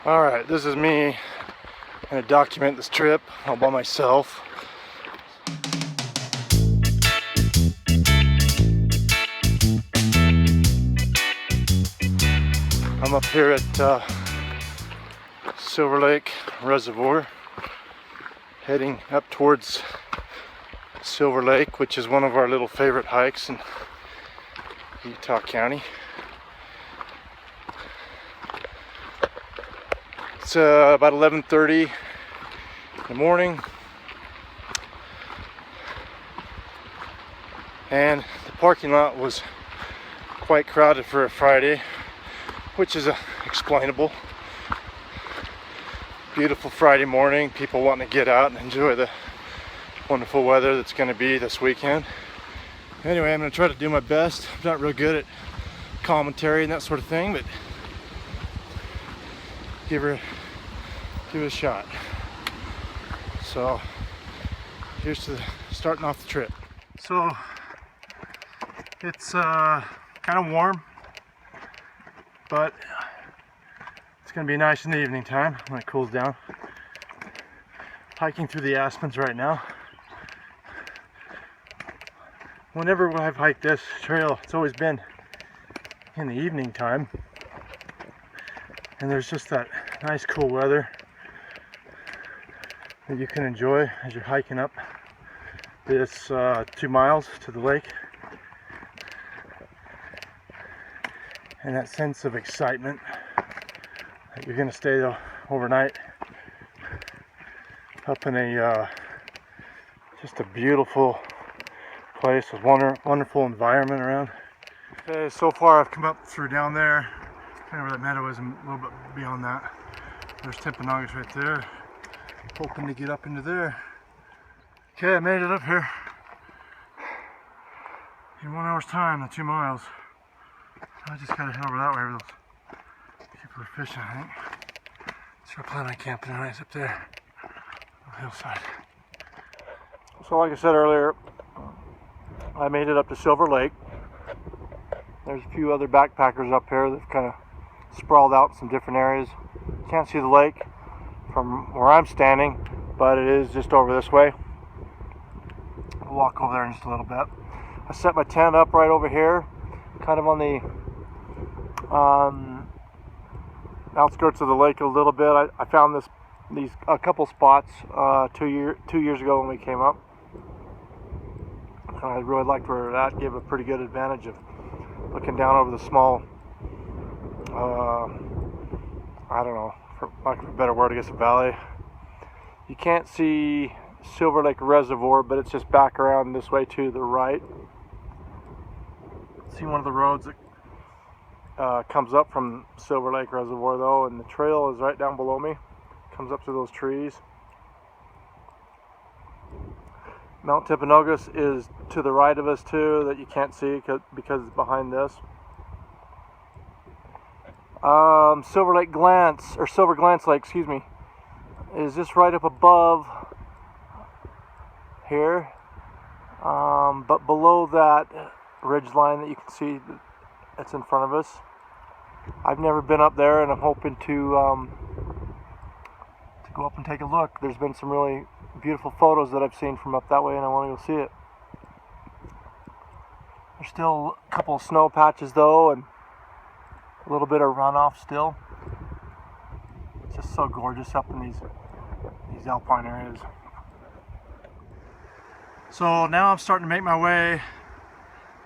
Alright, this is me. I'm going to document this trip all by myself. I'm up here at Silver Lake Reservoir, heading up towards Silver Lake, which is one of our little favorite hikes in Utah County. It's about 11:30 in the morning, and the parking lot was quite crowded for a Friday, which is explainable. Beautiful Friday morning, people wanting to get out and enjoy the wonderful weather that's going to be this weekend. Anyway, I'm going to try to do my best. I'm not real good at commentary and that sort of thing, but give it a shot. So here's to starting off the trip. So it's kind of warm, but it's going to be nice in the evening time when it cools down. Hiking through the aspens right now. Whenever I've hiked this trail, it's always been in the evening time, and there's just that nice cool weather that you can enjoy as you're hiking up this 2 miles to the lake, and that sense of excitement that you're going to stay overnight up in a just a beautiful place with wonderful environment around. Okay, so far I've come up through down there, kind of where that meadow is, and a little bit beyond that. There's Timpanogos right there. Hoping to get up into there. Okay, I made it up here in 1 hour's time, the 2 miles. I just gotta head over that way where those people are fishing, I think. So I plan on camping tonight up there on the hillside. So like I said earlier, I made it up to Silver Lake. There's a few other backpackers up here that kind of sprawled out in some different areas. Can't see the lake from where I'm standing, but it is just over this way. I'll walk over there in just a little bit. I set my tent up right over here, kind of on the outskirts of the lake a little bit. I found a couple spots 2 years ago when we came up. I really liked where that gave a pretty good advantage of looking down over the small, I don't know, for lack of a better word, I guess, a valley. You can't see Silver Lake Reservoir, but it's just back around this way to the right. See one of the roads that comes up from Silver Lake Reservoir though, and the trail is right down below me. Comes up through those trees. Mount Timpanogos is to the right of us too, that you can't see because it's behind this. Silver Glance Lake, excuse me, is just right up above here, but below that ridge line that you can see that's in front of us. I've never been up there, and I'm hoping to go up and take a look. There's been some really beautiful photos that I've seen from up that way, and I want to go see it. There's still a couple of snow patches though, and a little bit of runoff still. It's just so gorgeous up in these alpine areas. So now I'm starting to make my way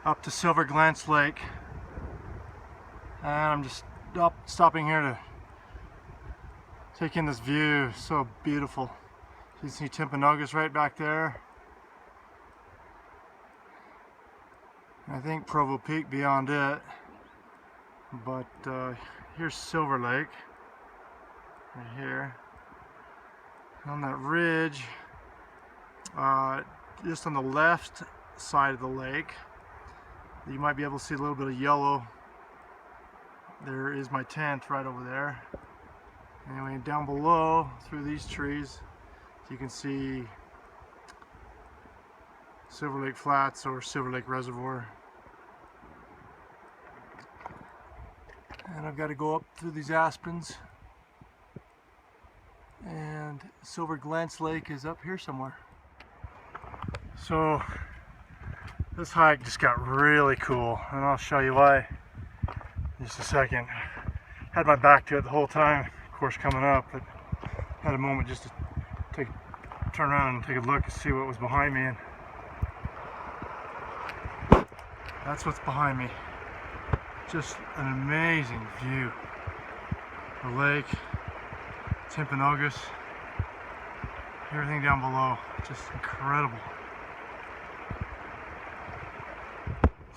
up to Silver Glance Lake, and I'm just stopping here to take in this view. So beautiful. You can see Timpanogos right back there. I think Provo Peak beyond it. But here's Silver Lake right here. On that ridge, just on the left side of the lake, you might be able to see a little bit of yellow. There is my tent right over there. Anyway, down below through these trees, you can see Silver Lake Flats or Silver Lake Reservoir. And I've got to go up through these aspens and Silver Glance Lake is up here somewhere. So this hike just got really cool, and I'll show you why in just a second. Had my back to it the whole time, of course, coming up, but had a moment just to turn around and take a look and see what was behind me, and that's what's behind me. Just an amazing view. The lake, Timpanogos, everything down below, just incredible.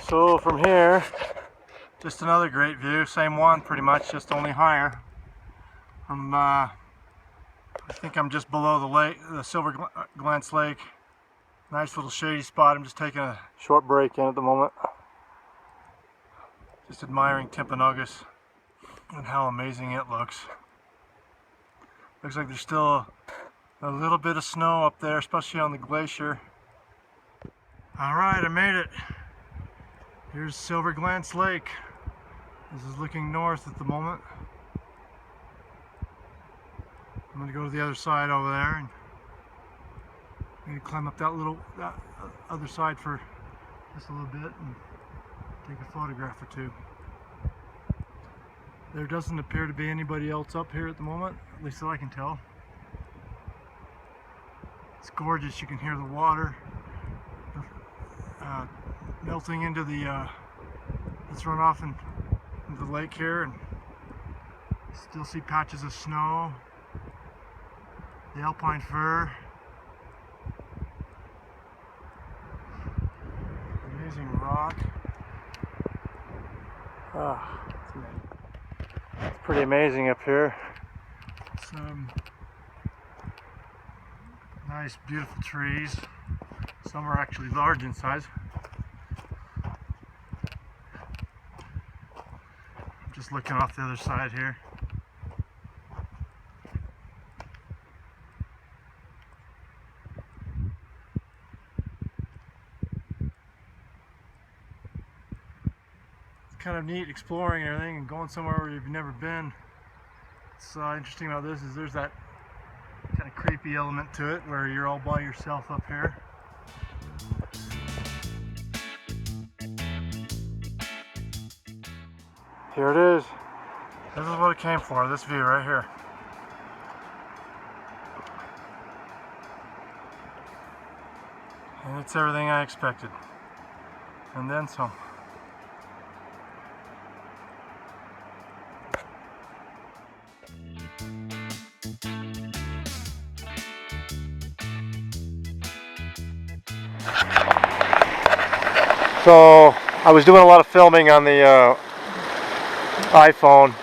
So from here, just another great view, same one pretty much, just only higher. I think I'm just below the lake, the Silver Glance Lake. Nice little shady spot. I'm just taking a short break in at the moment. Just admiring Timpanogos and how amazing it looks. Looks like there's still a little bit of snow up there, especially on the glacier. Alright, I made it. Here's Silver Glance Lake. This is looking north at the moment. I'm going to go to the other side over there and maybe climb up that other side for just a little bit and take a photograph or two. There doesn't appear to be anybody else up here at the moment, at least that I can tell. It's gorgeous. You can hear the water melting into the it's run off into the lake here, and still see patches of snow, the alpine fir. Amazing rock. It's pretty amazing up here. Some nice beautiful trees. Some are actually large in size. I'm just looking off the other side here. Kind of neat exploring and everything and going somewhere where you've never been. What's interesting about this is there's that kind of creepy element to it where you're all by yourself up here. Here it is. This is what it came for, this view right here. And it's everything I expected. And then some. So I was doing a lot of filming on the iPhone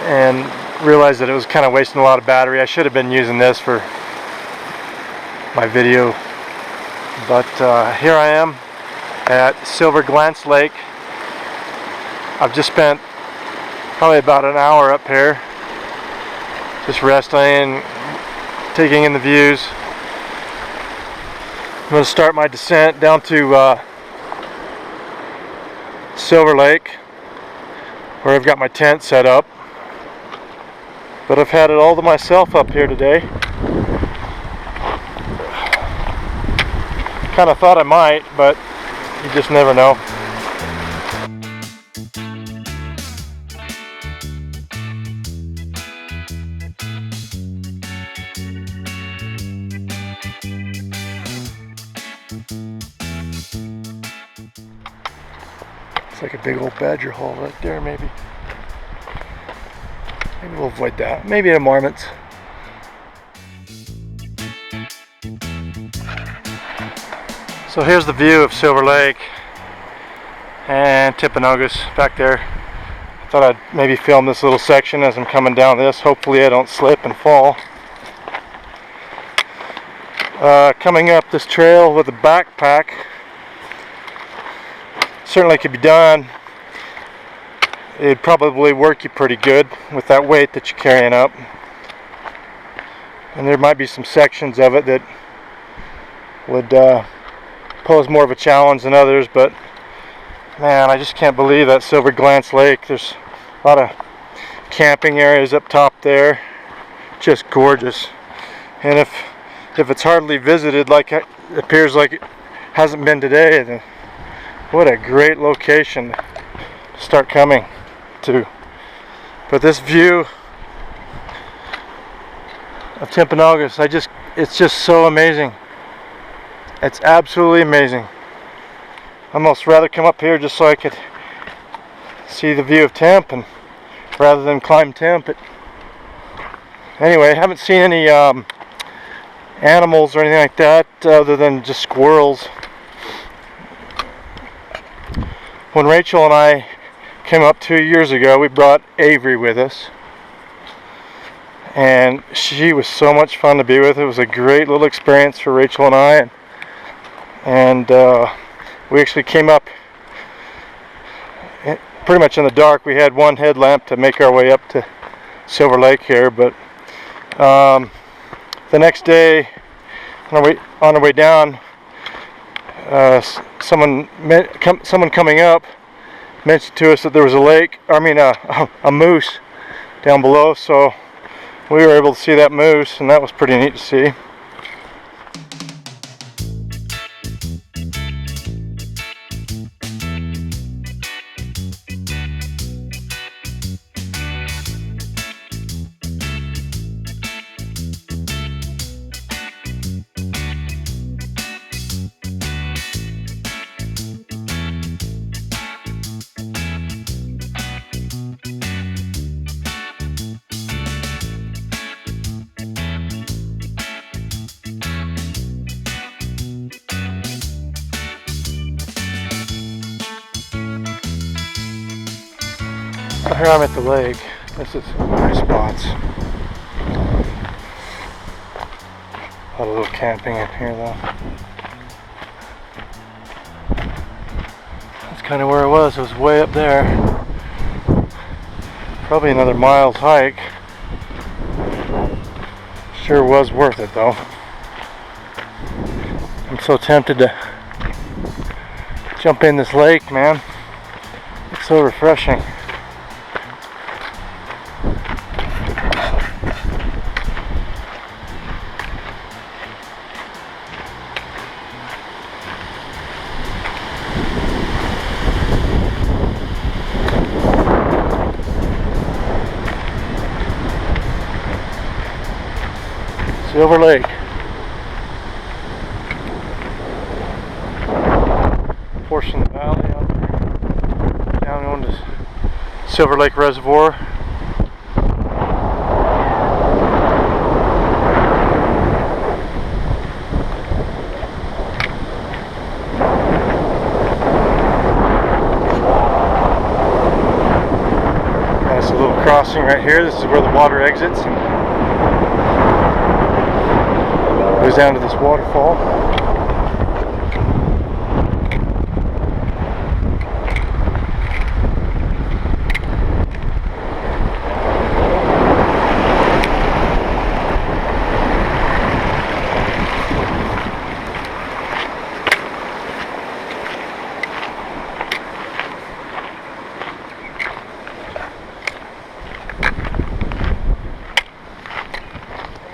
and realized that it was kind of wasting a lot of battery. I should have been using this for my video, but here I am at Silver Glance Lake. I've just spent probably about an hour up here just resting, taking in the views. I'm going to start my descent down to Silver Lake, where I've got my tent set up, but I've had it all to myself up here today. Kind of thought I might, but you just never know. It's like a big old badger hole right there, maybe. Maybe we'll avoid that. Maybe a marmots. So here's the view of Silver Lake and Timpanogos back there. I thought I'd maybe film this little section as I'm coming down this. Hopefully I don't slip and fall. Coming up this trail with a backpack certainly could be done. It'd probably work you pretty good with that weight that you're carrying up. And there might be some sections of it that would pose more of a challenge than others, but man, I just can't believe that Silver Glance Lake. There's a lot of camping areas up top there. just gorgeous. And if it's hardly visited, like it appears like it hasn't been today, then what a great location to start coming to. But this view of Timpanogos, it's just so amazing. It's absolutely amazing. I'd almost rather come up here just so I could see the view of Temp, and rather than climb Temp. But anyway, I haven't seen any animals or anything like that other than just squirrels. When Rachel and I came up 2 years ago, we brought Avery with us, and she was so much fun to be with. It was a great little experience for Rachel and I, and we actually came up pretty much in the dark. We had one headlamp to make our way up to Silver Lake here, but the next day on our way down, someone coming up mentioned to us that there was a moose down below, so we were able to see that moose, and that was pretty neat to see. Here I'm at the lake. This is nice spots. A lot of little camping in here though. That's kind of where it was. It was way up there. Probably another mile's hike. Sure was worth it though. I'm so tempted to jump in this lake, man. It's so refreshing. Silver Lake. Portion of the valley out there, down on the Silver Lake Reservoir. There's a little crossing right here. This is where the water exits and goes down to this waterfall.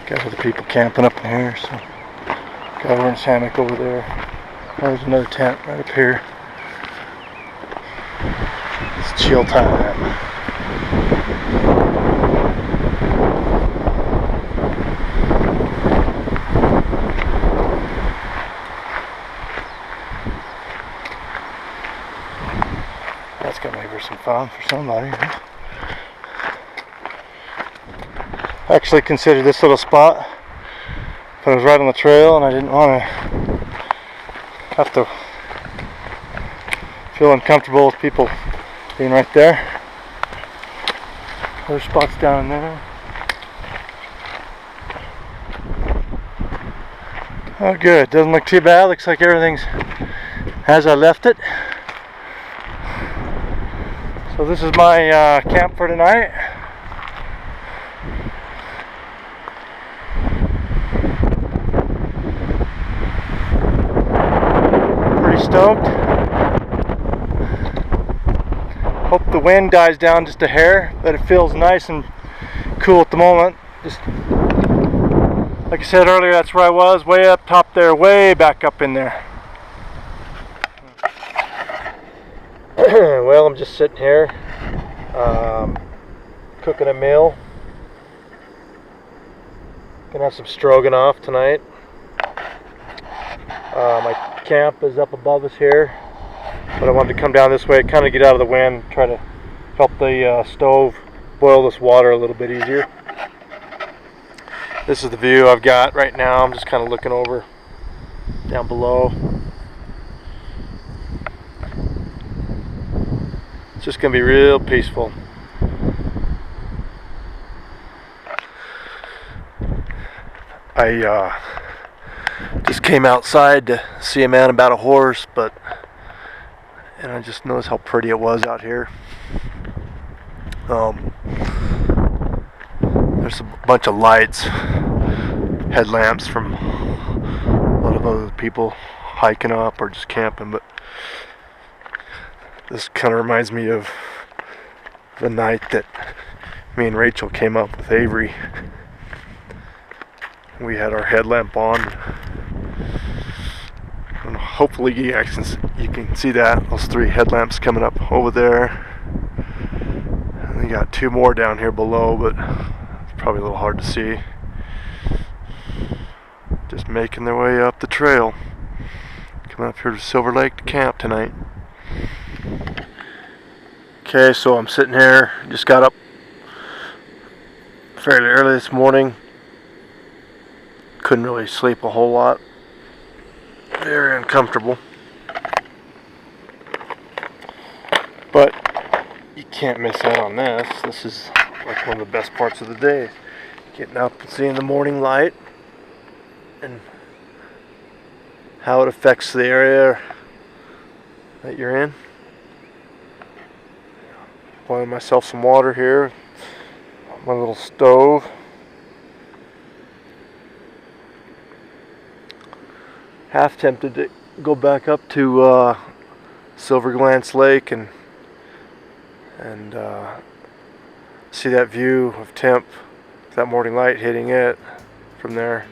Got other people camping up in here, so got over in hammock over there. There's another tent right up here. It's chill time. That's gonna make for some fun for somebody. Huh? I actually considered this little spot, but I was right on the trail and I didn't want to have to feel uncomfortable with people being right there. There's spots down in there. Oh good, doesn't look too bad. Looks like everything's as I left it. So this is my camp for tonight. Stoked. Hope the wind dies down just a hair, but it feels nice and cool at the moment. Just Like I said earlier, that's where I was, way up top there, way back up in there. Well, I'm just sitting here, cooking a meal. Gonna have some stroganoff tonight. My camp is up above us here, but I wanted to come down this way, kind of get out of the wind, try to help the stove boil this water a little bit easier. This is the view I've got right now. I'm just kind of looking over down below. It's just gonna be real peaceful. I just came outside to see a man about a horse, and I just noticed how pretty it was out here. There's a bunch of lights, headlamps from a lot of other people hiking up or just camping, but this kind of reminds me of the night that me and Rachel came up with Avery. We had our headlamp on. And hopefully you can see that, those 3 headlamps coming up over there. And we got 2 more down here below, but it's probably a little hard to see. Just making their way up the trail. Coming up here to Silver Lake to camp tonight. Okay, so I'm sitting here, just got up fairly early this morning. Couldn't really sleep a whole lot. Very uncomfortable. But you can't miss out on this. This is like one of the best parts of the day. Getting up and seeing the morning light and how it affects the area that you're in. Boiling myself some water here. My little stove. Half tempted to go back up to Silver Glance Lake and see that view of Temp, that morning light hitting it from there.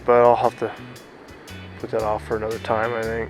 But I'll have to put that off for another time, I think.